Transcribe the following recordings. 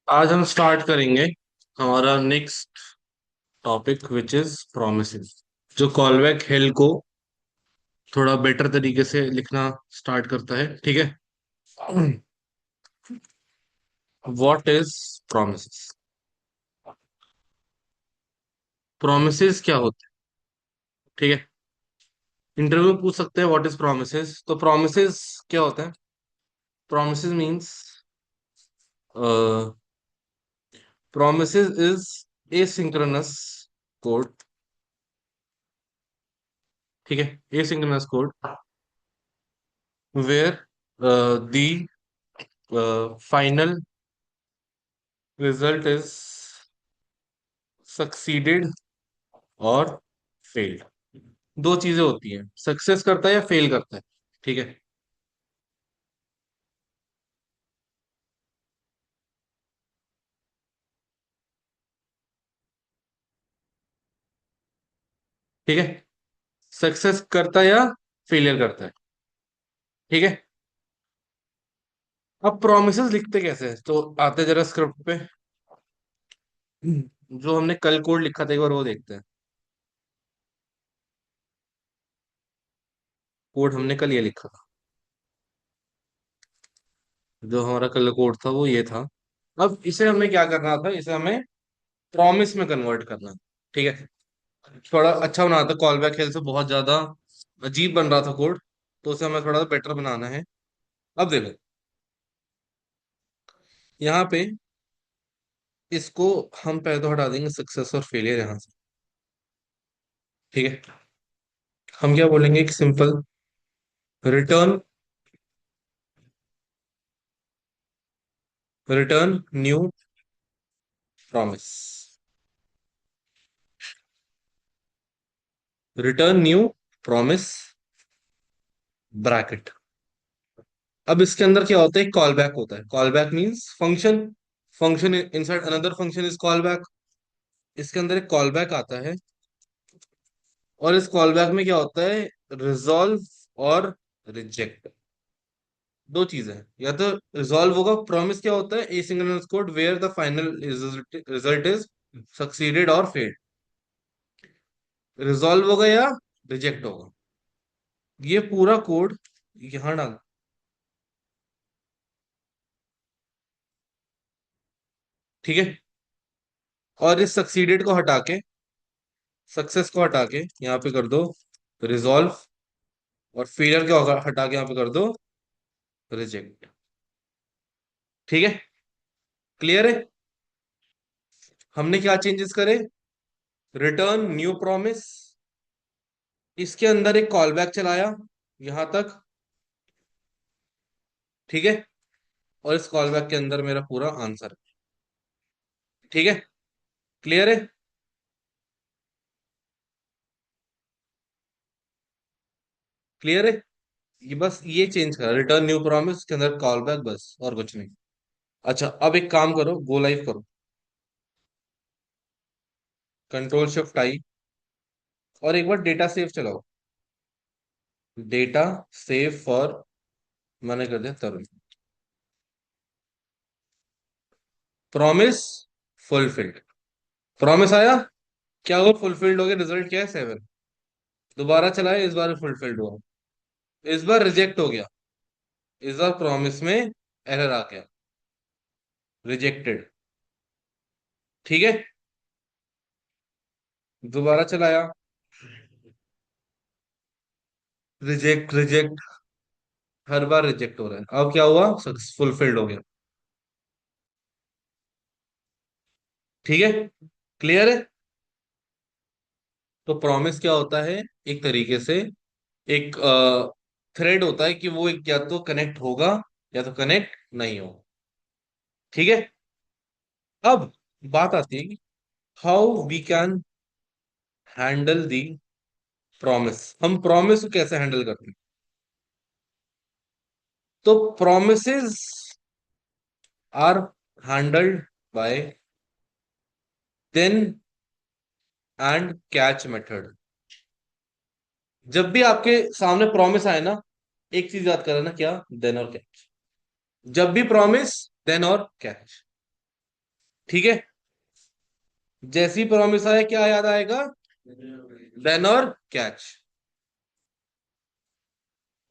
आज हम स्टार्ट करेंगे हमारा next topic which is promises. जो कॉलबैक हेल को थोड़ा बेटर तरीके से लिखना स्टार्ट करता है, ठीक है। What is promises? प्रोमिसेस क्या होते हैं? ठीक है। इंटरव्यू में पूछ सकते हैं व्हाट इज प्रोमिसेस, तो प्रोमिसेस क्या होता है? Promises means promises is asynchronous code. ठीक है, asynchronous code where the final result is succeeded और फेल्ड। दो चीजें होती हैं, सक्सेस करता है या फेल करता है। ठीक है। ठीक है, सक्सेस करता है या फेलियर करता है। ठीक है। अब प्रोमिसेस लिखते कैसे हैं, तो आते जरा स्क्रिप्ट पे। जो हमने कल कोड लिखा था एक बार वो देखते हैं। कोड हमने कल ये लिखा था, जो हमारा कल कोड था वो ये था। अब इसे हमें क्या करना था, इसे हमें प्रॉमिस में कन्वर्ट करना। ठीक है। थोड़ा अच्छा बनाना था, कॉल बैक हेल्थ से बहुत ज्यादा अजीब बन रहा था कोड, तो उसे हमें थोड़ा सा बेटर बनाना है। अब देखो, यहाँ पे इसको हम पहले तो हटा देंगे सक्सेस और फेलियर यहाँ से। ठीक है। हम क्या बोलेंगे, एक simple return, return new promise, return new promise bracket. अब इसके अंदर क्या होता है, कॉल बैक होता है। Call back means function, function inside another function is call back. इसके अंदर एक कॉल बैक आता है, और इस कॉल बैक में क्या होता है, रिजॉल्व और रिजेक्ट। दो चीजें हैं, या तो रिजॉल्व होगा, प्रॉमिस क्या होता है, asynchronous code where the final result is succeeded और फेल्ड। रिजॉल्व होगा या रिजेक्ट होगा। ये पूरा कोड यहां डाल। ठीक है। और इस सक्सीडेड को हटा के, सक्सेस को हटा के यहाँ पे कर दो रिजॉल्व, और फेलियर को हटा के यहाँ पे कर दो रिजेक्ट। ठीक है, क्लियर है। हमने क्या चेंजेस करे, रिटर्न न्यू प्रॉमिस, इसके अंदर एक कॉल बैक चलाया यहां तक। ठीक है। और इस कॉल बैक के अंदर मेरा पूरा आंसर है। ठीक है, क्लियर है। क्लियर है। ये बस ये चेंज करा, रिटर्न न्यू प्रॉमिस के अंदर कॉल बैक, बस और कुछ नहीं। अच्छा, अब एक काम करो, गो लाइव करो, कंट्रोल शिफ्ट आई, और एक बार डेटा सेव चलाओ। डेटा सेव फॉर, मैंने कर दिया तरुण। प्रॉमिस फुलफिल्ड, प्रॉमिस आया। क्या हुआ, फुलफिल्ड हो गया, रिजल्ट क्या है 7। दोबारा चलाए, इस बार फुलफिल्ड हुआ। इस बार रिजेक्ट हो गया, इस बार प्रॉमिस में एरर आ गया, रिजेक्टेड। ठीक है। दोबारा चलाया, रिजेक्ट रिजेक्ट, हर बार रिजेक्ट हो रहा है। अब क्या हुआ, फुलफिल्ड हो गया। ठीक है, क्लियर है। तो प्रॉमिस क्या होता है, एक तरीके से एक थ्रेड होता है कि वो एक या तो कनेक्ट होगा या तो कनेक्ट नहीं होगा। ठीक है। अब बात आती है कि how we can handle the promise. हम प्रॉमिस को कैसे हैंडल करते हैं, तो promises are handled by then and catch method. जब भी आपके सामने प्रॉमिस आए ना, एक चीज याद करना, क्या, देन और कैच। जब भी प्रॉमिस, देन और कैच। ठीक है। जैसी प्रॉमिस आए क्या याद आएगा? देन और कैच।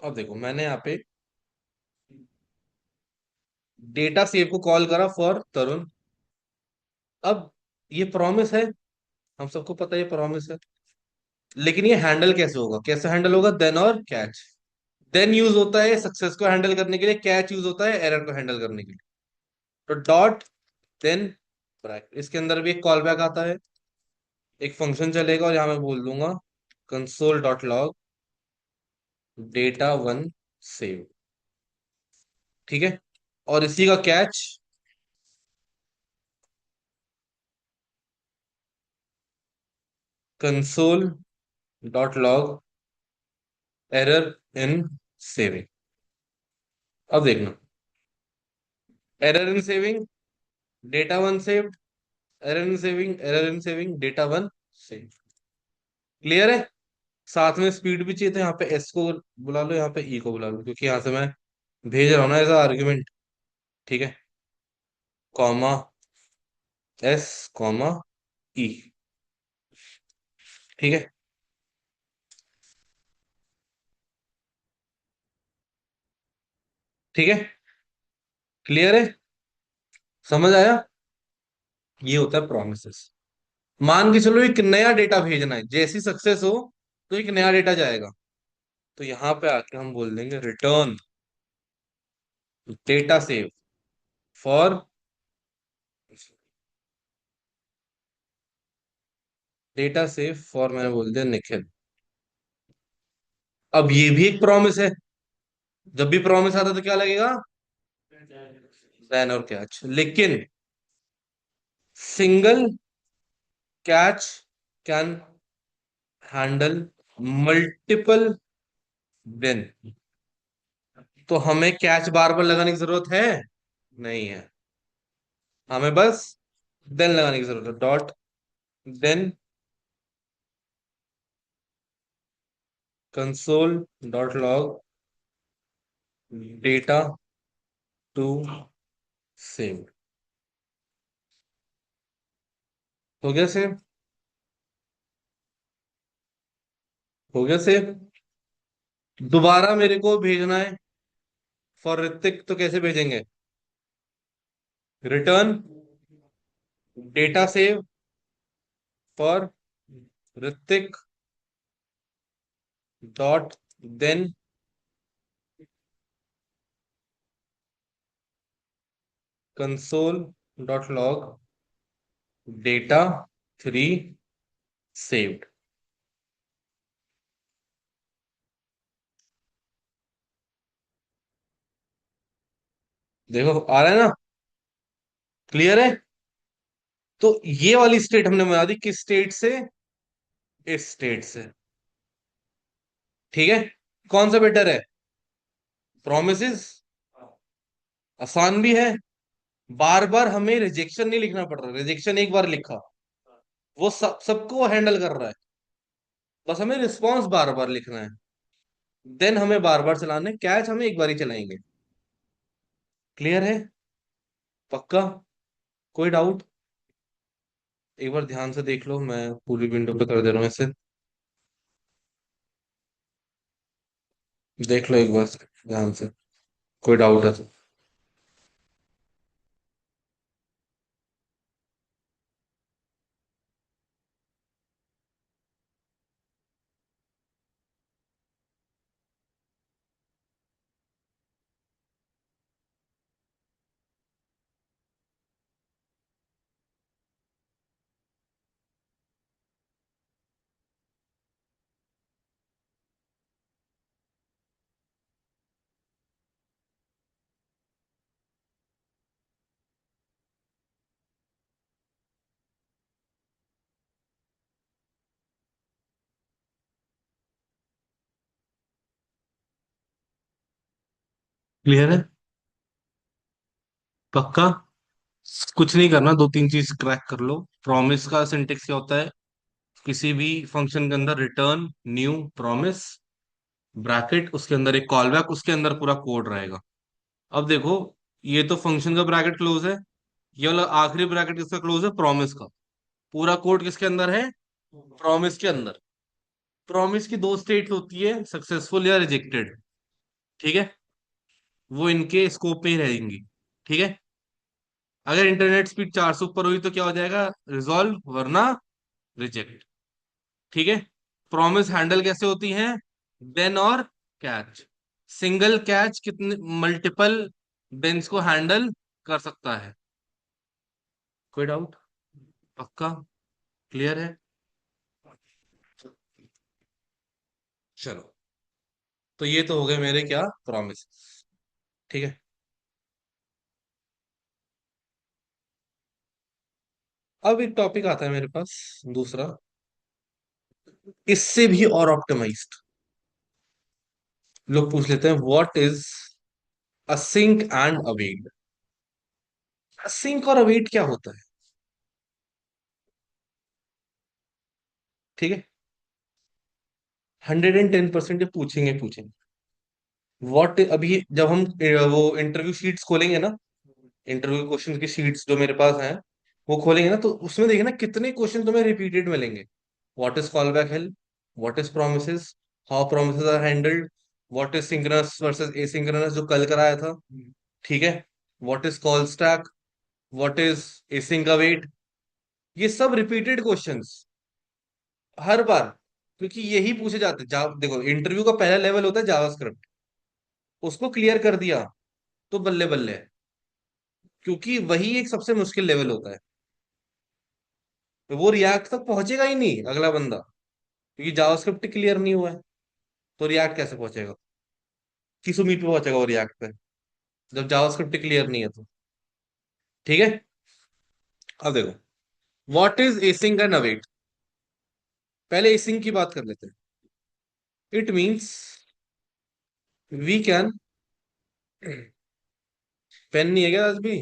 अब देखो मैंने यहाँ पे डेटा सेव को कॉल करा फॉर तरुण। अब ये प्रॉमिस है, हम सबको पता है ये प्रॉमिस है, लेकिन ये हैंडल कैसे होगा? कैसे हैंडल होगा? देन और कैच। देन यूज होता है सक्सेस को हैंडल करने के लिए, कैच यूज होता है एरर को हैंडल करने के लिए। तो डॉट देन ब्रैकेट, इसके अंदर भी एक कॉल बैक आता है, एक फंक्शन चलेगा, और यहां मैं बोल दूंगा console dot log data one save. ठीक है। और इसी का catch console dot log error in saving. अब देखना, error in saving data one saved, error in saving, error in saving data one save. Clear है? साथ में स्पीड भी चाहिए, तो यहाँ पे एस को बुला लो, यहाँ पे ई को बुला लो, क्योंकि यहाँ से मैं भेज रहा हूँ ना एज आर्ग्यूमेंट। ठीक है। Comma S comma E. ठीक है। ठीक है। क्लियर है? समझ आया? ये होता है प्रोमिस। मान के चलो एक नया डेटा भेजना है, जैसी सक्सेस हो तो एक नया डेटा जाएगा, तो यहां पे आके हम बोल देंगे return data save for data save for, मैंने बोल दिया निखिल। अब ये भी एक प्रॉमिस है, जब भी प्रॉमिस आता है तो क्या लगेगा? देन और कैच। लेकिन single catch can handle multiple then. तो हमें कैच बार बार लगाने की जरूरत है नहीं है, हमें बस देन लगाने की जरूरत है। Dot then console dot log data to save. हो गया सेव? हो गया सेव। दोबारा मेरे को भेजना है फॉर ऋतिक, तो कैसे भेजेंगे? Return data save for Hrithik dot then console dot log data three saved. देखो आ रहा है ना? क्लियर है? तो ये वाली स्टेट हमने बना दी, किस स्टेट से? इस स्टेट से। ठीक है। कौन सा बेटर है? प्रोमिस आसान भी है, बार बार हमें रिजेक्शन नहीं लिखना पड़ रहा, रिजेक्शन एक बार लिखा वो सबको हैंडल कर रहा है, बस हमें रिस्पॉन्स बार बार लिखना है। देन हमें बार बार चलाना है, कैच हमें एक बार ही चलाएंगे। क्लियर है? पक्का? कोई डाउट? एक बार ध्यान से देख लो, मैं पूरी विंडो पे कर दे रहा हूँ इसे। देख लो एक बार ध्यान से, कोई डाउट है तो। क्लियर है? पक्का? कुछ नहीं करना, दो तीन चीज क्रैक कर लो। प्रॉमिस का सिंटेक्स क्या होता है? किसी भी फंक्शन के अंदर रिटर्न न्यू प्रॉमिस ब्रैकेट, उसके अंदर एक कॉल बैक, उसके अंदर पूरा कोड रहेगा। अब देखो, ये तो फंक्शन का ब्रैकेट क्लोज है, ये वाला आखिरी ब्रैकेट किसका क्लोज है? प्रॉमिस का। पूरा कोड किसके अंदर है? प्रॉमिस के अंदर। प्रॉमिस की दो स्टेट होती है, सक्सेसफुल या रिजेक्टेड। ठीक है, वो इनके स्कोप में ही रहेंगी। ठीक है, अगर इंटरनेट स्पीड 400 ऊपर हुई तो क्या हो जाएगा? रिजॉल्व, वरना रिजेक्ट। ठीक है, प्रॉमिस हैंडल कैसे होती है? देन और कैच। सिंगल कैच कितने मल्टीपल देन्स को हैंडल कर सकता है? कोई डाउट? पक्का? क्लियर है? चलो, तो ये तो हो गए मेरे क्या प्रॉमिस। ठीक है, अब एक टॉपिक आता है मेरे पास दूसरा, इससे भी और ऑप्टिमाइज्ड। लोग पूछ लेते हैं what is async and await. Async और अवेट क्या होता है? ठीक है, 110% ये पूछेंगे पूछेंगे। व्हाट, अभी जब हम वो इंटरव्यू शीट्स खोलेंगे ना, इंटरव्यू क्वेश्चन की शीट्स जो मेरे पास हैं, वो खोलेंगे ना, तो उसमें देखना कितने क्वेश्चन तुम्हें रिपीटेड मिलेंगे। What is call back help, what is promises, how promises are handled, what is synchronous versus asynchronous जो कल कराया था। ठीक है, what is call stack, what is async await. ये सब रिपीटेड क्वेश्चंस हर बार, क्योंकि यही पूछे जाते हैं। देखो, इंटरव्यू का पहला लेवल होता है जावास्क्रिप्ट, उसको क्लियर कर दिया तो बल्ले बल्ले है, क्योंकि वही एक सबसे मुश्किल लेवल होता है। तो वो रिएक्ट तक पहुंचेगा ही नहीं अगला बंदा, क्योंकि जावास्क्रिप्ट क्लियर नहीं हुआ है, तो रिएक्ट कैसे पहुंचेगा? किस उम्मीद पे पहुंचेगा वो रिएक्ट पे, जब जावास्क्रिप्ट क्लियर नहीं है तो। ठीक है, अब देखो, what is async and await. पहले एसिंग की बात कर लेते हैं। It means we can, pen नहीं है क्या आज भी?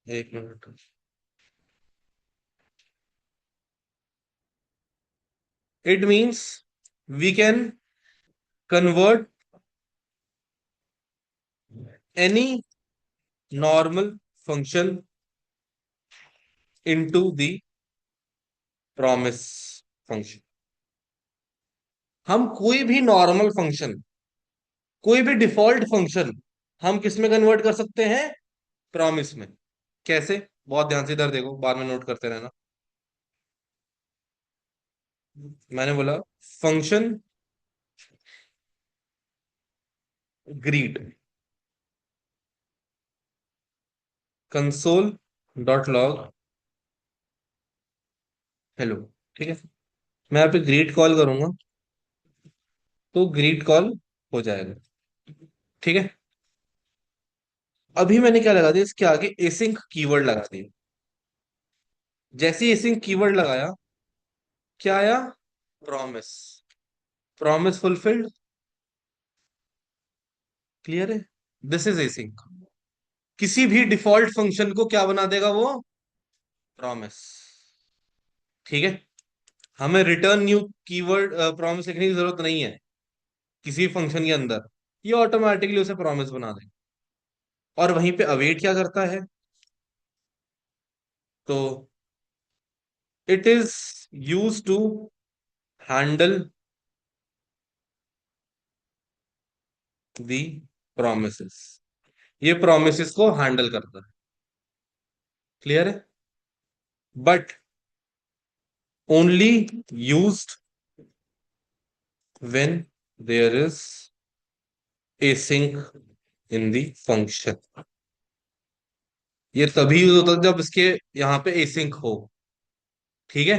एक minute. It means we can convert any normal function into the promise function। हम कोई भी नॉर्मल फंक्शन, कोई भी डिफॉल्ट फंक्शन हम किस में कन्वर्ट कर सकते हैं? प्रॉमिस में। कैसे? बहुत ध्यान से इधर देखो, बाद में नोट करते रहना। मैंने बोला function greet console dot log hello. ठीक है, मैं यहाँ पे ग्रीट कॉल करूंगा तो ग्रीट कॉल हो जाएगा। ठीक है, अभी मैंने क्या लगा दिया इसके आगे? एसिंक कीवर्ड लगा दिया। जैसे ही एसिंक कीवर्ड लगाया, क्या आया? प्रॉमिस। Promise fulfilled. क्लियर है? This is async. किसी भी डिफॉल्ट फंक्शन को क्या बना देगा वो? प्रॉमिस। ठीक है, हमें रिटर्न न्यू कीवर्ड प्रॉमिस लिखने की जरूरत नहीं है किसी फंक्शन के अंदर, ये ऑटोमेटिकली उसे प्रॉमिस बना दे। और वहीं पे अवेट क्या करता है? तो it is use to handle the promise. ये प्रोमिस को हैंडल करता है। क्लियर है? But only used when there is async in the function। ये तभी यूज होता है जब इसके यहाँ पे एसिंक हो। ठीक है,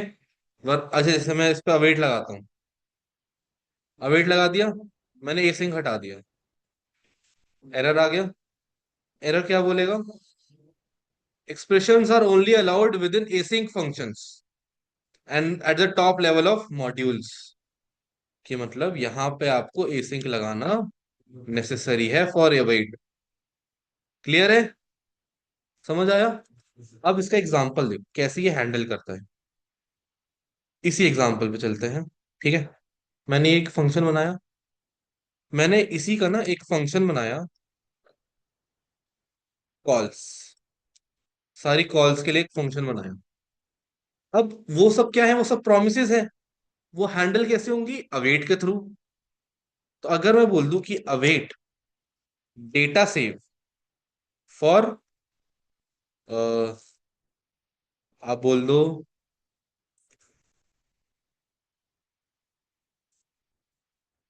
अच्छा, जैसे मैं इस पे अवेट लगाता हूँ, अवेट लगा दिया, मैंने एसिंक हटा दिया, एरर आ गया। एरर क्या बोलेगा? expressions are only allowed within async functions and at the top level of modules। कि मतलब यहाँ पे आपको एसिंक लगाना नेसेसरी है फॉर अवेट। क्लियर है? समझ आया? अब इसका एग्जांपल देखो कैसे ये हैंडल करता है। इसी एग्जांपल पे चलते हैं। ठीक है, मैंने एक फंक्शन बनाया, मैंने इसी का ना एक फंक्शन बनाया, कॉल्स, सारी कॉल्स के लिए एक फंक्शन बनाया। अब वो सब क्या है, वो सब प्रोमिसेस है। वो हैंडल कैसे होंगी, अवेट के थ्रू। तो अगर मैं बोल दूं कि अवेट डेटा सेव फॉर, आप बोल दो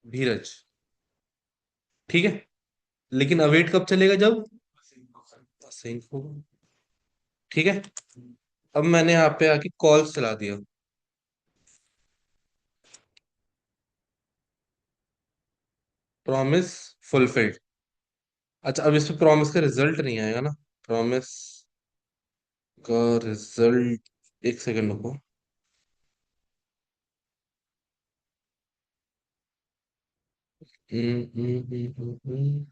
धीरज, ठीक है। लेकिन अवेट कब चलेगा, जब सिंक होगा, ठीक है। अब मैंने यहाँ पे आके कॉल्स चला दिया, प्रॉमिस फुलफिल्ड। अच्छा, अब इस पे प्रॉमिस का रिजल्ट नहीं आएगा ना, प्रॉमिस का रिजल्ट, एक सेकंड रुको। हम्म, हम्म, हम्म,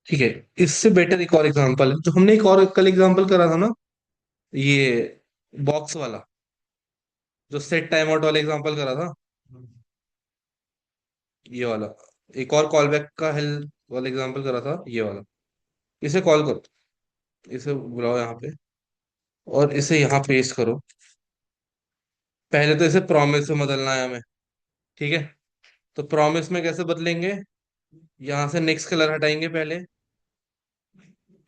ठीक है। इससे बेटर एक और एग्जांपल है, जो हमने एक और कल एग्जांपल करा था ना, ये बॉक्स वाला, जो सेट टाइम आउट वाला एग्जांपल करा था, ये वाला। एक और कॉल बैक का हेल्प वाला एग्जांपल करा था, ये वाला। इसे कॉल करो, इसे बुलाओ यहाँ पे, और इसे यहाँ पेस्ट करो। पहले तो इसे प्रॉमिस में बदलना है हमें, ठीक है। तो प्रॉमिस में कैसे बदलेंगे, यहाँ से नेक्स्ट कलर हटाएंगे पहले,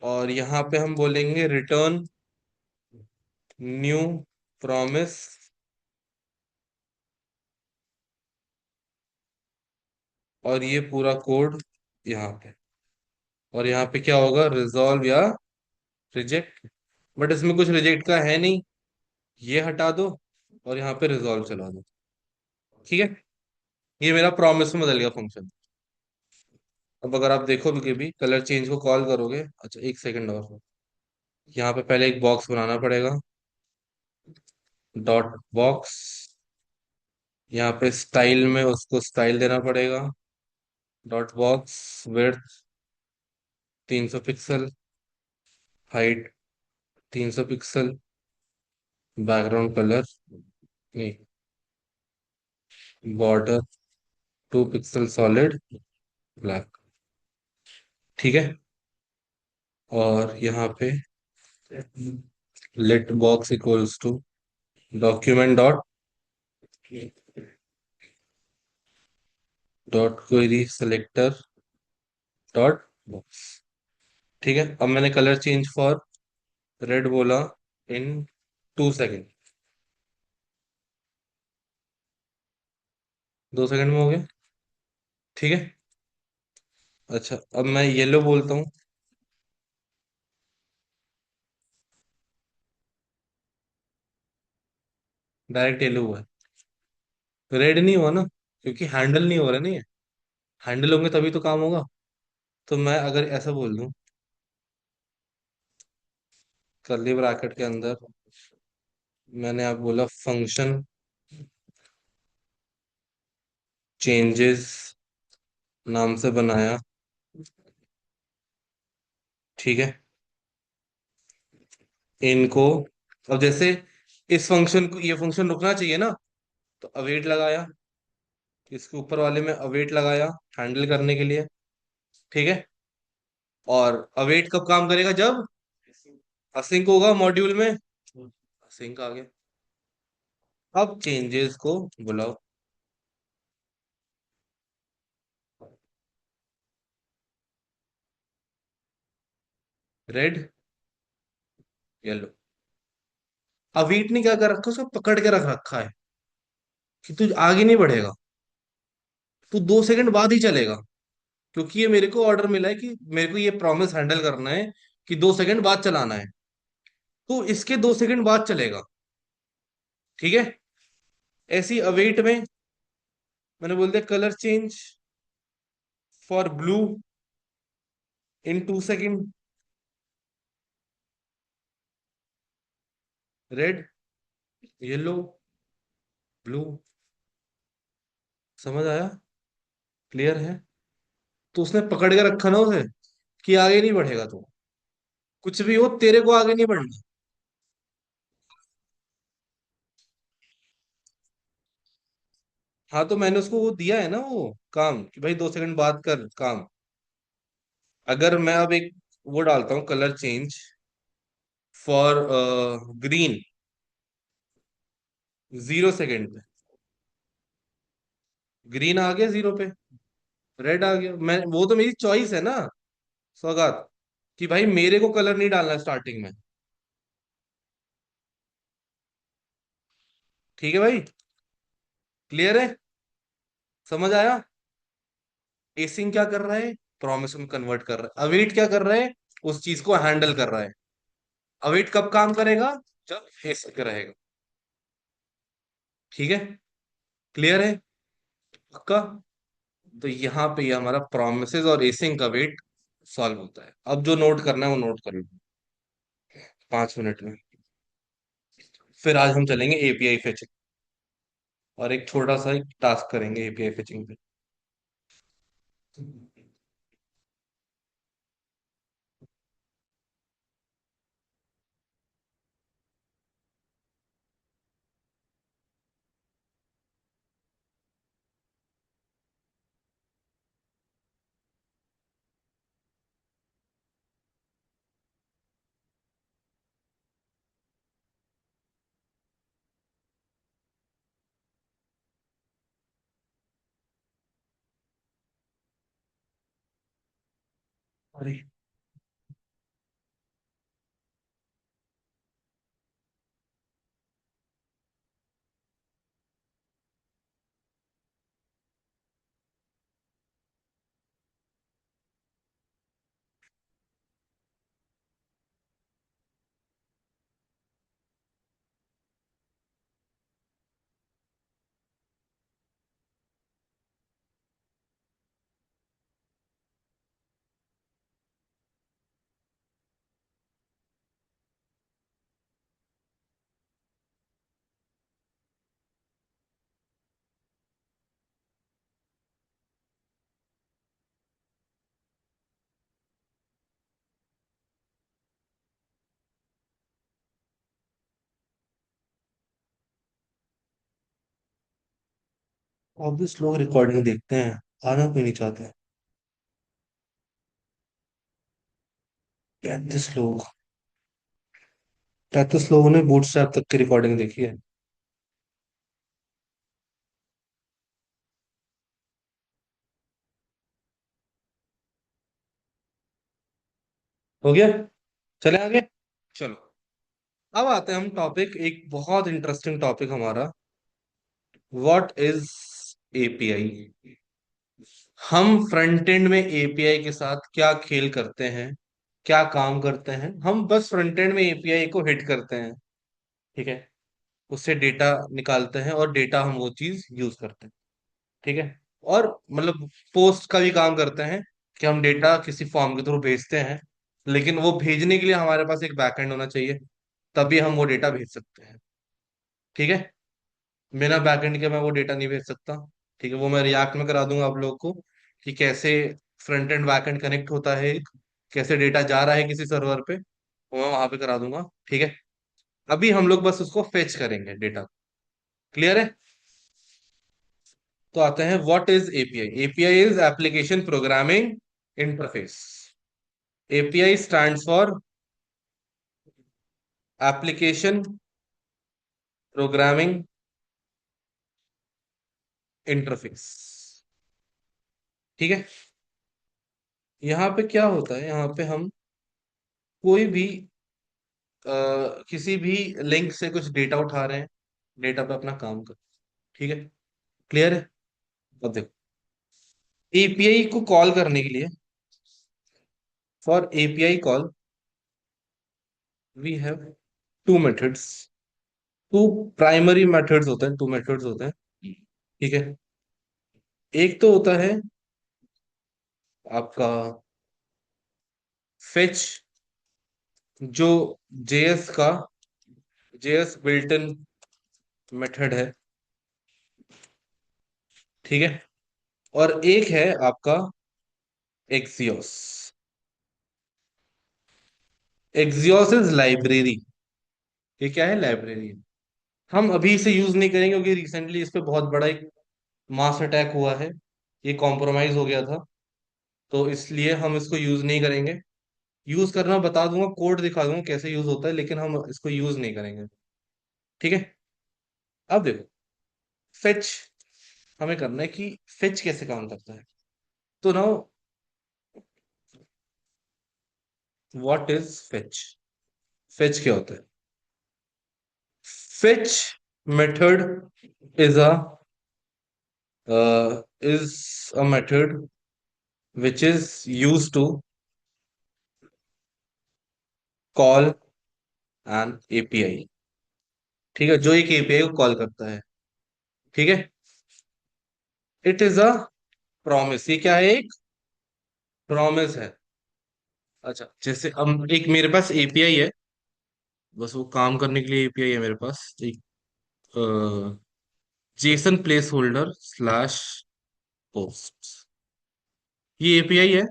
और यहाँ पे हम बोलेंगे रिटर्न न्यू प्रॉमिस, और ये पूरा कोड यहाँ पे। और यहाँ पे क्या होगा, रिजॉल्व या रिजेक्ट। बट इसमें कुछ रिजेक्ट का है नहीं, ये हटा दो, और यहाँ पे रिजॉल्व चला दो, ठीक है। ये मेरा प्रॉमिस में बदल गया फंक्शन। अब अगर आप देखोगे कि भी कलर चेंज को कॉल करोगे, अच्छा एक सेकंड और, यहाँ पे पहले एक बॉक्स बनाना पड़ेगा, डॉट बॉक्स। यहाँ पे स्टाइल में उसको स्टाइल देना पड़ेगा, dot box width 300 pixel, height 300 pixel, background colour नहीं, बॉर्डर 2 पिक्सल सॉलिड ब्लैक, ठीक है। और यहाँ पे let box equals to document dot dot query selector dot box, ठीक है। अब मैंने कलर चेंज फॉर रेड बोला इन 2 सेकेंड, 2 सेकेंड में हो गया, ठीक है। अच्छा, अब मैं येलो बोलता हूँ, डायरेक्ट येलो हुआ है, रेड नहीं हुआ ना, क्योंकि हैंडल नहीं हो रहा नहीं है। हैंडल होंगे तभी तो काम होगा। तो मैं अगर ऐसा बोल दूं, कर्ली ब्रैकेट के अंदर मैंने आप बोला फंक्शन चेंजेस नाम से बनाया, ठीक है। इनको, अब जैसे इस फंक्शन को, ये फंक्शन रुकना चाहिए ना, तो अवेट लगाया, इसके ऊपर वाले में अवेट लगाया हैंडल करने के लिए, ठीक है। और अवेट कब काम करेगा, जब असिंक होगा मॉड्यूल में, असिंक आ गया। अब चेंजेस को बुलाओ, रेड येलो। अवेट ने क्या कर रखा है, उसको पकड़ के रख रखा है कि तू आगे नहीं बढ़ेगा, तू 2 सेकंड बाद ही चलेगा। क्योंकि ये मेरे को ऑर्डर मिला है कि मेरे को ये प्रॉमिस हैंडल करना है कि 2 सेकंड बाद चलाना है, तो इसके 2 सेकंड बाद चलेगा, ठीक है। ऐसी अवेट में मैंने बोल दिया colour change for blue in 2 second, red yellow blue, समझ आया, क्लियर है। तो उसने पकड़ के रखा ना उसे, कि आगे नहीं बढ़ेगा तू। कुछ भी हो, तेरे को आगे नहीं बढ़ना। हाँ तो मैंने उसको वो दिया है ना, वो काम कि भाई 2 सेकंड बात कर काम। अगर मैं अब एक वो डालता हूँ, colour change for green, 0 second पे ग्रीन आ गया, 0 पे रेड आ गया। मैं वो तो मेरी चॉइस है ना, सौगात, कि भाई मेरे को कलर नहीं डालना स्टार्टिंग में। ठीक है भाई, क्लियर है, समझ आया। एसिंग क्या कर रहा है, प्रॉमिस में कन्वर्ट कर रहा है। अवेट क्या कर रहा है, उस चीज को हैंडल कर रहा है। अवेट कब काम करेगा, जब एसिंग रहेगा। ठीक है, क्लियर है, पक्का। तो यहाँ पे ये हमारा प्रोमिसेस और एसिंग का वेट सॉल्व होता है। अब जो नोट करना है वो नोट कर लो 5 मिनट में। फिर आज हम चलेंगे एपीआई फेचिंग, और एक छोटा सा एक टास्क करेंगे एपीआई फेचिंग पे। अरे ऑब्वियस लोग रिकॉर्डिंग देखते हैं, आना क्यों नहीं चाहते। 35 लोग, 35 लोगों ने बूटस्ट्रैप तक की रिकॉर्डिंग देखी है। हो गया, चले आगे। चलो, अब आते हैं हम टॉपिक, एक बहुत इंटरेस्टिंग टॉपिक हमारा, व्हाट इज एपीआई। हम फ्रंट एंड में एपीआई के साथ क्या खेल करते हैं, क्या काम करते हैं। हम बस फ्रंट एंड में एपीआई को हिट करते हैं, ठीक है, उससे डेटा निकालते हैं और डेटा हम वो चीज यूज करते हैं। ठीक है, और मतलब पोस्ट का भी काम करते हैं, कि हम डेटा किसी फॉर्म के थ्रू भेजते हैं, लेकिन वो भेजने के लिए हमारे पास एक बैकएंड होना चाहिए, तभी हम वो डेटा भेज सकते हैं। ठीक है, बिना बैकएंड के मैं वो डेटा नहीं भेज सकता। ठीक है, वो मैं रिएक्ट में करा दूंगा आप लोग को, कि कैसे फ्रंट एंड बैकएंड कनेक्ट होता है, कैसे डेटा जा रहा है किसी सर्वर पे, वो मैं वहां पे करा दूंगा। ठीक है, अभी हम लोग बस उसको फेच करेंगे डेटा। क्लियर है, तो आते हैं what is API. API is application programming interface. API stands for application programming interface. ठीक है, यहाँ पे क्या होता है, यहाँ पे हम कोई भी किसी भी लिंक से कुछ डेटा उठा रहे हैं, डेटा पे अपना काम कर। ठीक है, क्लियर है। अब देखो, एपीआई को कॉल करने के लिए, for API call we have two methods, two primary methods होते हैं, टू मेथड्स होते हैं। ठीक है, एक तो होता है आपका फेच, जो जेएस का, जेएस बिल्ट इन मेथड है। ठीक है, और एक है आपका एक्सियोस। Axios is library. ये क्या है? लाइब्रेरी है। हम अभी इसे यूज नहीं करेंगे क्योंकि रिसेंटली इस पे बहुत बड़ा एक मास अटैक हुआ है। ये कॉम्प्रोमाइज हो गया था, तो इसलिए हम इसको यूज नहीं करेंगे। यूज करना बता दूंगा, कोड दिखा दूंगा कैसे यूज होता है, लेकिन हम इसको यूज नहीं करेंगे। ठीक है। अब देखो, फेच हमें करना है कि फेच कैसे काम करता है। तो now, what is fetch? Fetch क्या होता है? Fetch method is a is a method which is used to call an API। ठीक है, जो एक एपीआई को कॉल करता है। ठीक है। It is a promise. ये क्या है? एक प्रॉमिस है। अच्छा, जैसे अब एक मेरे पास एपीआई है, बस वो काम करने के लिए एपीआई है मेरे पास एक, Jason place holder slash post. ये एपीआई है,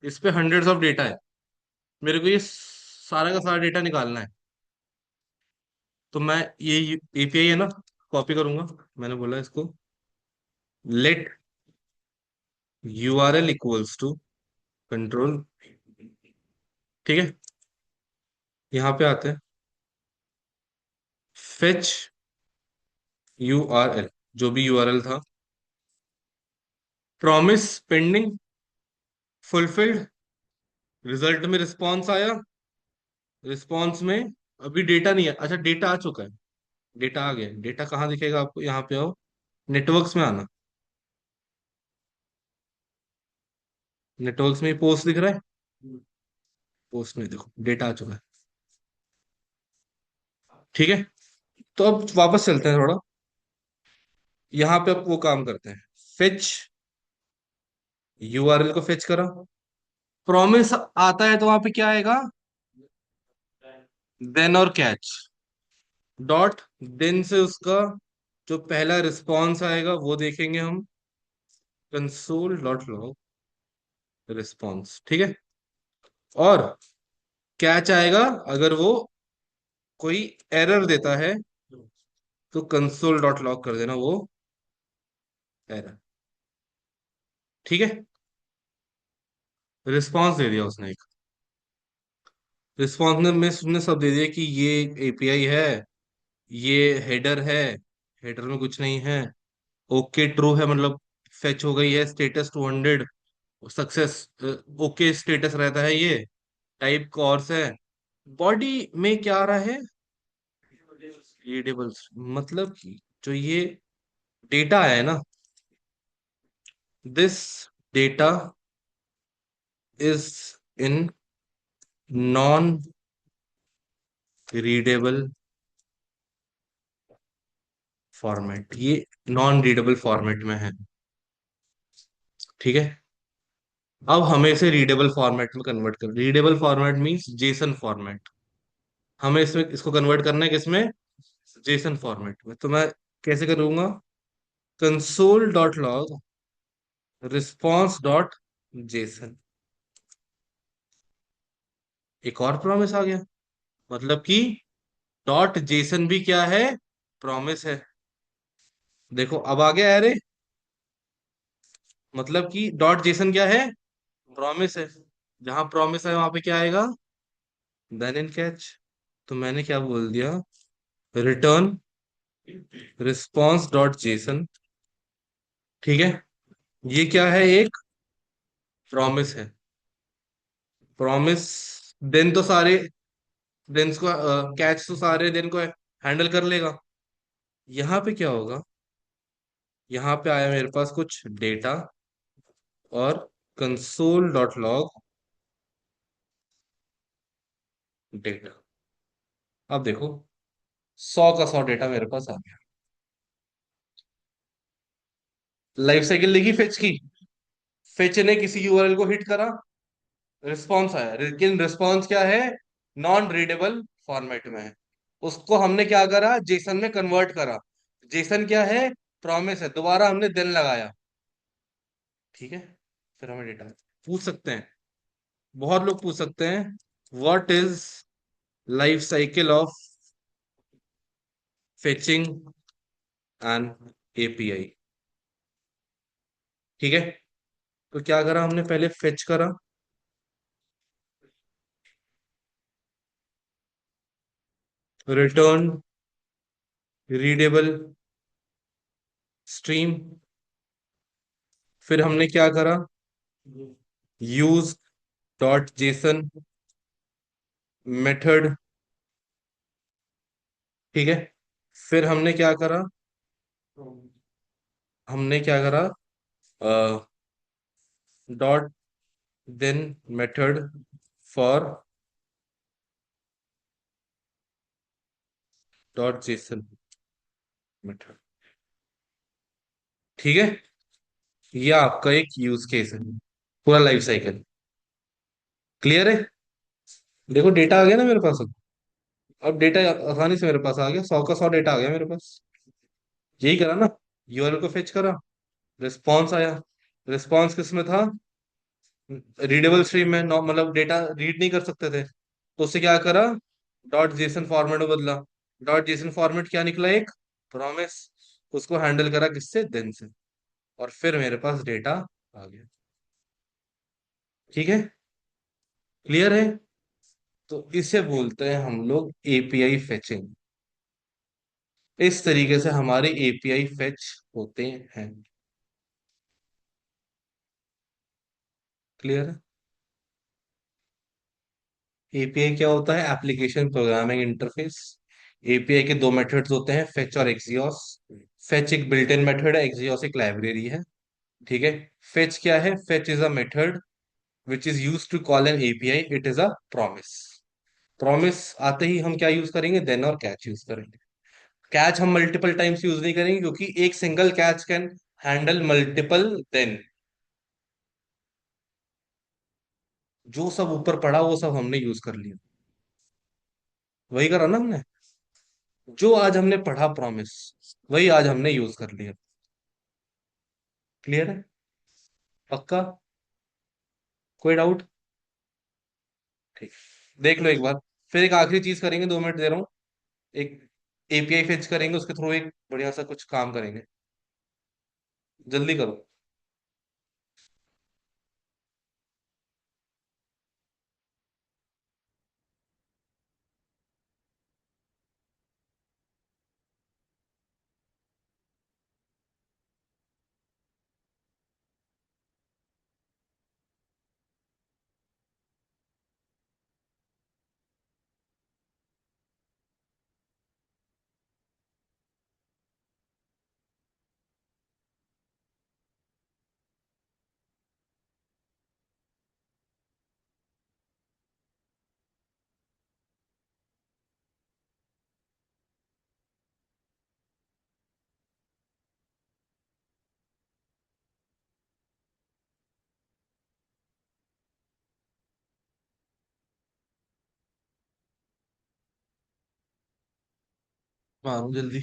इस पे हंड्रेड्स ऑफ डेटा है। मेरे को ये सारा का सारा डेटा निकालना है। तो मैं ये एपीआई है ना, कॉपी करूंगा। मैंने बोला इसको let URL equals to control. ठीक है। यहाँ पे आते हैं, फेच यूआरएल, जो भी यूआरएल था, प्रॉमिस पेंडिंग फुलफिल्ड, रिजल्ट में रिस्पॉन्स आया। रिस्पॉन्स में अभी डेटा नहीं है। अच्छा, डेटा आ चुका है। डेटा आ गया। डेटा कहाँ दिखेगा आपको? यहाँ पे आओ, नेटवर्क्स में आना। नेटवर्क्स में पोस्ट दिख रहा है? पोस्ट में देखो, डेटा आ चुका है। ठीक है। तो अब वापस चलते हैं थोड़ा। यहाँ पे अब वो काम करते हैं, फेच यूआरएल को फेच करा, प्रॉमिस आता है तो वहां पे क्या आएगा? देन और कैच डॉट, देन से उसका जो पहला रिस्पॉन्स आएगा वो देखेंगे हम, कंसोल डॉट लॉग रिस्पॉन्स। ठीक है। और कैच आएगा अगर वो कोई एरर देता है, तो कंसोल डॉट लॉग कर देना वो एरर। ठीक है। रिस्पॉन्स दे दिया उसने एक। रिस्पॉन्स में उसने सब दे दिया कि ये एपीआई है, ये हेडर है, हेडर में कुछ नहीं है, ओके ट्रू है, मतलब फेच हो गई है, स्टेटस 200, सक्सेस ओके स्टेटस रहता है ये, टाइप कॉर्स है। बॉडी में क्या आ रहा है? रीडेबल्स, मतलब कि जो ये डेटा है ना, this data is in non readable format. ये नॉन रीडेबल फॉर्मेट में है। ठीक है। अब हमें इसे रीडेबल फॉर्मेट में कन्वर्ट कर, readable format means JSON format. हमें इसमें इसको कन्वर्ट करना है किसमें? जेसन फॉर्मेट में। तो मैं कैसे करूंगा? Console dot log response dot JSON. एक और प्रॉमिस आ गया, मतलब कि डॉट जेसन भी क्या है? प्रॉमिस है। देखो अब आ गया अरे, मतलब कि डॉट जेसन क्या है? प्रॉमिस है। जहां प्रॉमिस है वहां पे क्या आएगा? Then in catch. तो मैंने क्या बोल दिया? Return response dot JSON. ठीक है। ये क्या है? एक प्रॉमिस है। प्रॉमिस देन तो सारे देन को, कैच तो सारे देन को हैंडल कर लेगा। यहाँ पे क्या होगा? यहाँ पे आया मेरे पास कुछ डेटा, और कंसोल डॉट लॉग डेटा। अब देखो, 100 का 100 डेटा मेरे पास आ गया। लाइफ साइकिल देखी फेच की? फेच ने किसी यूआरएल को हिट करा, रिस्पॉन्स आया, लेकिन रिस्पॉन्स क्या है? नॉन रीडेबल फॉर्मेट में है। उसको हमने क्या करा? जेसन में कन्वर्ट करा। जेसन क्या है? प्रॉमिस है। दोबारा हमने देन लगाया। ठीक है। फिर हमें डेटा पूछ सकते हैं, बहुत लोग पूछ सकते हैं, what is life cycle of fetching and API. ठीक है, तो क्या करा हमने, पहले फेच करा, रिटर्न रीडेबल स्ट्रीम। फिर हमने क्या करा, यूज डॉट जेसन मेथड। ठीक है, फिर हमने क्या करा, हमने क्या करा, dot then method for dot JSON method. ठीक है, ये आपका एक यूज केस है, पूरा लाइफ साइकिल क्लियर है। देखो डेटा आ गया ना मेरे पास अब डेटा आसानी से मेरे पास आ गया, 100 का 100 डेटा आ गया मेरे पास। यही करा ना, यूआरएल को फेच करा, रिस्पॉन्स आया। रिस्पॉन्स किस में था, रीडेबल स्ट्रीम में, मतलब डेटा रीड नहीं कर सकते थे, तो उससे क्या करा, डॉट जेसन फॉर्मेट में बदला। डॉट जेसन फॉर्मेट क्या निकला, एक प्रॉमिस। उसको हैंडल करा किससे, देन से, और फिर मेरे पास डेटा आ गया। ठीक है, क्लियर है। तो इसे बोलते हैं हम लोग एपीआई फेचिंग। इस तरीके से हमारे एपीआई फेच होते हैं। क्लियर है। एपीआई क्या होता है, एप्लीकेशन प्रोग्रामिंग इंटरफेस। एपीआई के दो मेथड्स होते हैं, फेच और एक्सियोस। फेच एक बिल्ट इन मेथड है, एक्सियोस एक लाइब्रेरी है। ठीक है, फेच क्या है, fetch is a method which is use to call an API, it is a promise. Promise आते ही हम क्या यूज करेंगे, देन और कैच यूज करेंगे। कैच हम मल्टीपल टाइम्स यूज नहीं करेंगे, क्योंकि एक single catch can handle multiple then. जो सब ऊपर पड़ा वो सब हमने यूज कर लिया, वही करा ना हमने। जो आज हमने पढ़ा प्रॉमिस, वही आज हमने यूज कर लिया। क्लियर है, पक्का, कोई डाउट। ठीक, देख लो एक बार। फिर एक आखिरी चीज करेंगे, 2 मिनट दे रहा हूँ। एक एपीआई फेच करेंगे, उसके थ्रू एक बढ़िया सा कुछ काम करेंगे। जल्दी करो। मारो जल्दी।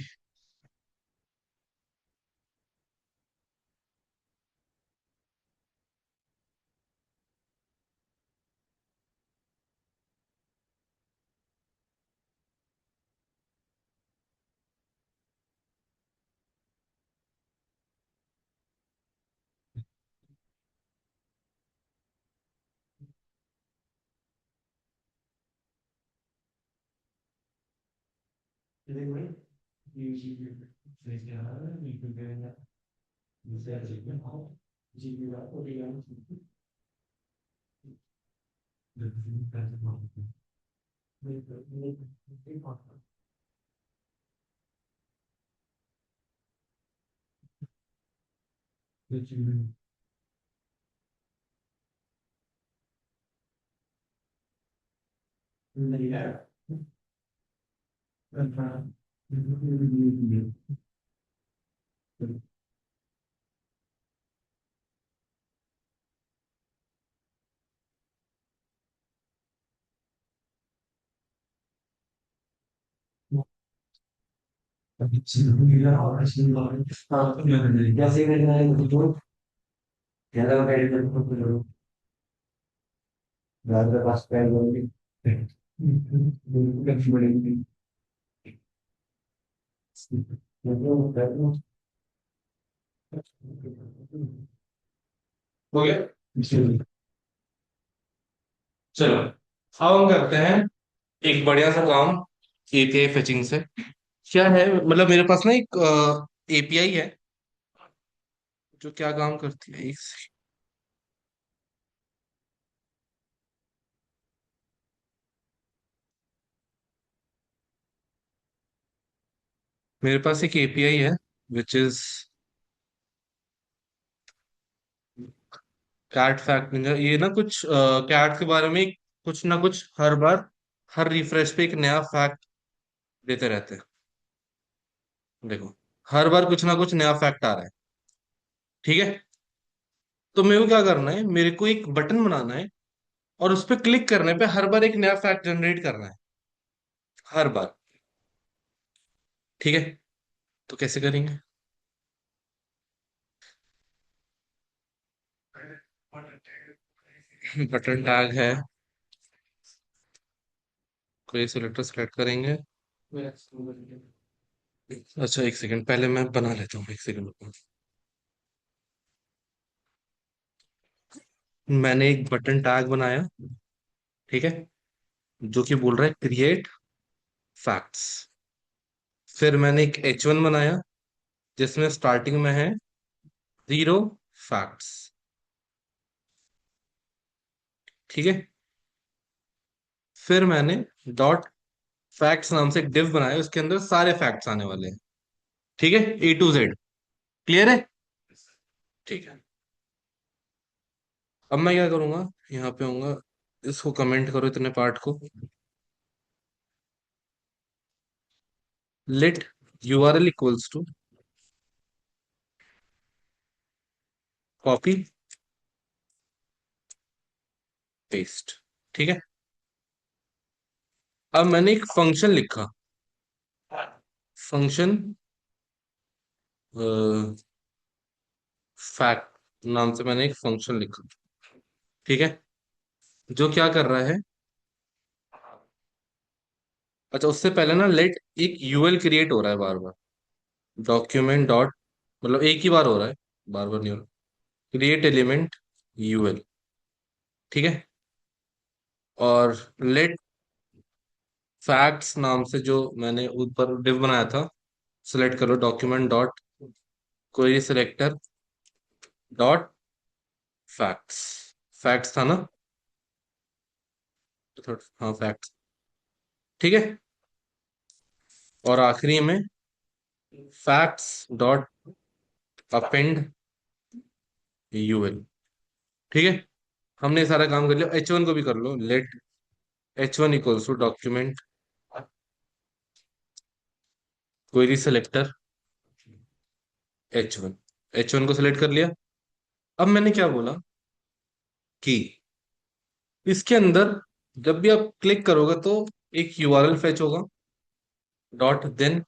हो गया। चलो अब हम करते हैं एक बढ़िया सा काम एपीआई फेचिंग से। क्या है, मतलब मेरे पास ना एक एपीआई है जो क्या काम करती है। मेरे पास एक एपीआई है which is cat fact ninja. ये ना कुछ कैट के बारे में कुछ ना कुछ हर बार, हर रिफ्रेश पे एक नया फैक्ट देते रहते हैं। देखो, हर बार कुछ ना कुछ नया फैक्ट आ रहा है। ठीक है, तो मेरे को क्या करना है, मेरे को एक बटन बनाना है और उस पर क्लिक करने पे हर बार एक नया फैक्ट जनरेट करना है, हर बार। ठीक है, तो कैसे करेंगे। बटन टैग है, कोई सिलेक्टर सेलेक्ट करेंगे। अच्छा एक सेकंड, पहले मैं बना लेता हूँ, एक सेकंड। मैंने एक बटन टैग बनाया, ठीक है, जो कि बोल रहा है क्रिएट फैक्ट्स। फिर मैंने एक H1 बनाया जिसमें स्टार्टिंग में है 0 फैक्ट्स। ठीक है, फिर मैंने डॉट फैक्ट्स नाम से एक डिव बनाया, उसके अंदर सारे फैक्ट्स आने वाले हैं। ठीक है, A to Z। क्लियर है। ठीक है, अब मैं क्या करूंगा, यहाँ पे आऊंगा, इसको कमेंट करो इतने पार्ट को। Let URL equals to copy paste. ठीक है, अब मैंने एक फंक्शन लिखा, फंक्शन फैक्ट नाम से मैंने एक फंक्शन लिखा। ठीक है, जो क्या कर रहा है। अच्छा, उससे पहले ना लेट एक यूएल क्रिएट हो रहा है बार बार, डॉक्यूमेंट डॉट, मतलब एक ही बार हो रहा है, बार बार नहीं हो रहा। Create element UL. ठीक है, और लेट फैक्ट्स नाम से जो मैंने ऊपर डिव बनाया था, सेलेक्ट करो document dot query selector dot facts. Facts था ना, हाँ फैक्ट्स। ठीक है, और आखिरी में फैक्ट्स डॉट अपेंड यूएल। ठीक है, हमने सारा काम कर लिया। H1 को भी कर लो, let H1 equals to document query selector H1। H1 को सिलेक्ट कर लिया। अब मैंने क्या बोला कि इसके अंदर जब भी आप क्लिक करोगे तो एक यूआरएल फेच होगा, डॉट देन।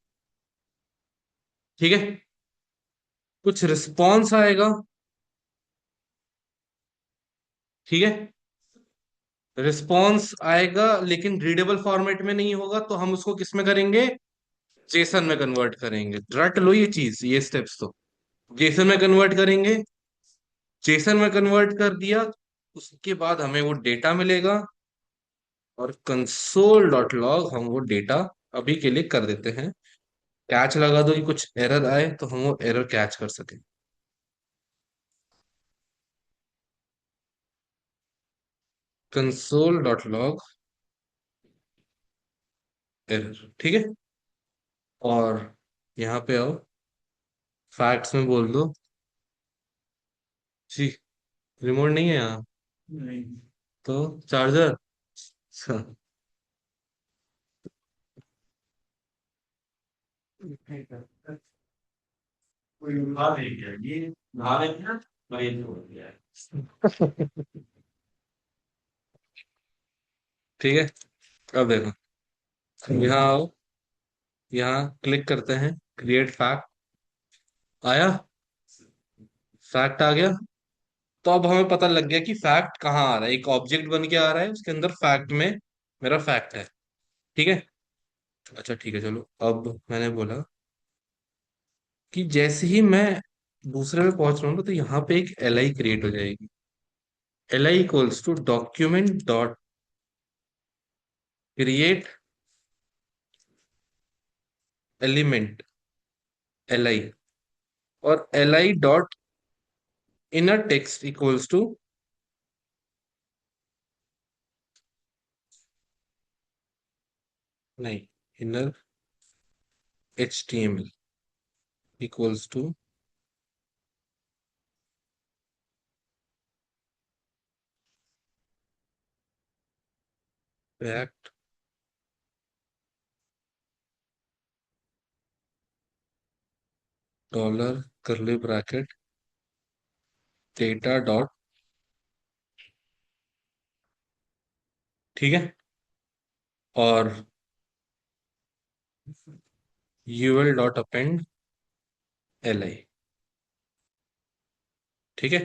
ठीक है, कुछ रिस्पॉन्स आएगा। ठीक है, रिस्पॉन्स आएगा लेकिन रीडेबल फॉर्मेट में नहीं होगा, तो हम उसको किस में करेंगे, जेसन में कन्वर्ट करेंगे। रट लो ये चीज, ये स्टेप्स तो जेसन में कन्वर्ट करेंगे। जेसन में कन्वर्ट कर दिया, उसके बाद हमें वो डेटा मिलेगा, और कंसोल डॉट लॉग हम वो डेटा अभी के लिए कर देते हैं। कैच लगा दो कि कुछ एरर आए तो हम वो एरर कैच कर सकें। Console dot log error. ठीक है, और यहाँ पे आओ, फैक्ट्स में बोल दो जी, रिमोट नहीं है यहाँ, तो चार्जर। ठीक है, अब देखो, यहाँ आओ, यहाँ क्लिक करते हैं, क्रिएट फैक्ट आया, फैक्ट आ गया। तो अब हमें पता लग गया कि फैक्ट कहाँ आ रहा है, एक ऑब्जेक्ट बन के आ रहा है, उसके अंदर फैक्ट में मेरा फैक्ट है। ठीक है। अच्छा ठीक है, चलो अब मैंने बोला कि जैसे ही मैं दूसरे में पहुंच रहा हूँ ना, तो यहाँ पे एक एल आई क्रिएट हो जाएगी। L I equals to document dot create element L I, और L I dot inner text equals to, नहीं, inner H T M L equals to fact dollar curly bracket data dot, ठीक है, और UL dot append L I. ठीक है।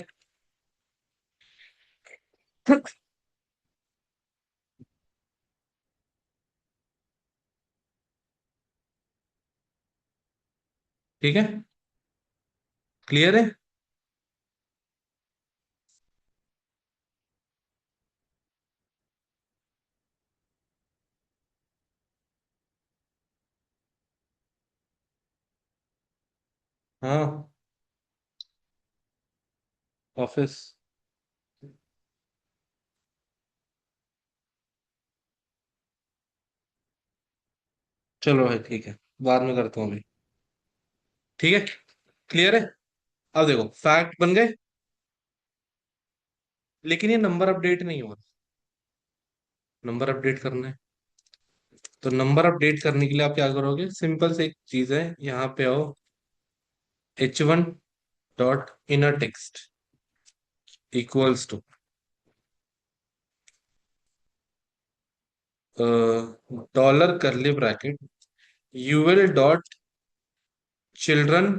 ठीक है, clear है। हाँ, ऑफिस। चलो भाई ठीक है, बाद में करता हूँ अभी। ठीक है, क्लियर है। अब देखो फैक्ट बन गए, लेकिन ये नंबर अपडेट नहीं हुआ। नंबर अपडेट करना है, तो नंबर अपडेट करने के लिए आप क्या करोगे, सिंपल से एक चीज है, यहाँ पे आओ, h1 dot inner text equals to dollar curly bracket UL dot children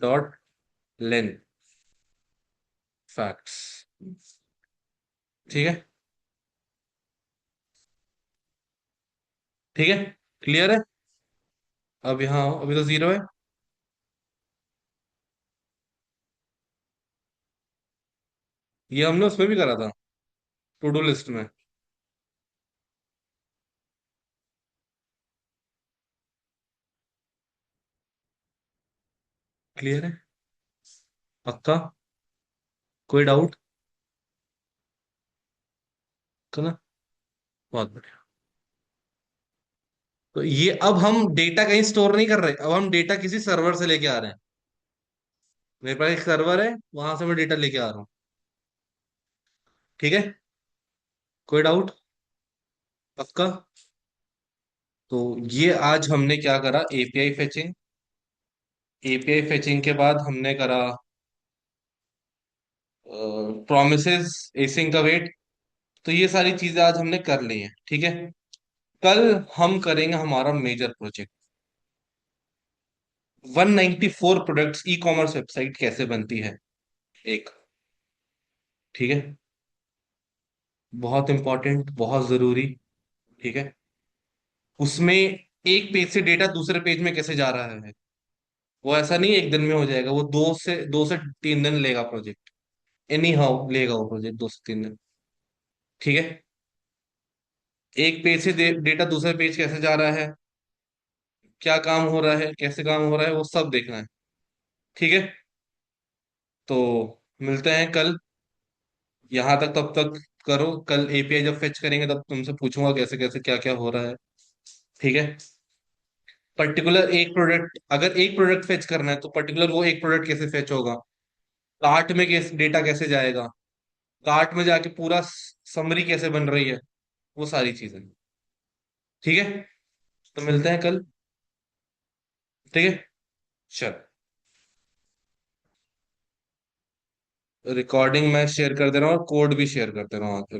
dot len facts. ठीक है। ठीक है, क्लियर है। अब यहाँ आओ, अभी तो जीरो है। ये हमने उसमें भी करा था, टू डू लिस्ट में। क्लियर है, पक्का, कोई डाउट का ना। बहुत बढ़िया। तो ये अब हम डेटा कहीं स्टोर नहीं कर रहे, अब हम डेटा किसी सर्वर से लेके आ रहे हैं। मेरे पास एक सर्वर है, वहां से मैं डेटा लेके आ रहा हूँ। ठीक है, कोई डाउट, पक्का। तो ये आज हमने क्या करा, एपीआई फेचिंग। एपीआई फेचिंग के बाद हमने करा प्रोमिसेस, एसिंग का वेट। तो ये सारी चीजें आज हमने कर ली हैं। ठीक है, कल हम करेंगे हमारा major project, 194 products e commerce website कैसे बनती है, एक। ठीक है, बहुत इंपॉर्टेंट, बहुत जरूरी। ठीक है, उसमें एक पेज से डेटा दूसरे पेज में कैसे जा रहा है, वो ऐसा नहीं एक दिन में हो जाएगा, वो 2 से 3 दिन लेगा प्रोजेक्ट। एनी हाउ लेगा वो प्रोजेक्ट 2 से 3 दिन। ठीक है, एक पेज से डेटा दूसरे पेज कैसे जा रहा है, क्या काम हो रहा है, कैसे काम हो रहा है, वो सब देखना है। ठीक है, तो मिलते हैं कल। यहाँ तक तब तक करो, कल एपीआई जब फेच करेंगे तब तुमसे पूछूंगा कैसे कैसे क्या क्या हो रहा है। ठीक है, पर्टिकुलर एक प्रोडक्ट, अगर एक प्रोडक्ट फेच करना है तो पर्टिकुलर वो एक प्रोडक्ट कैसे फेच होगा, कार्ट में कैसे डेटा कैसे जाएगा, कार्ट में जाके पूरा समरी कैसे बन रही है, वो सारी चीजें। ठीक है, तो मिलते हैं कल। ठीक है, चल। रिकॉर्डिंग मैं शेयर कर दे रहा हूँ और कोड भी शेयर कर दे रहा हूँ।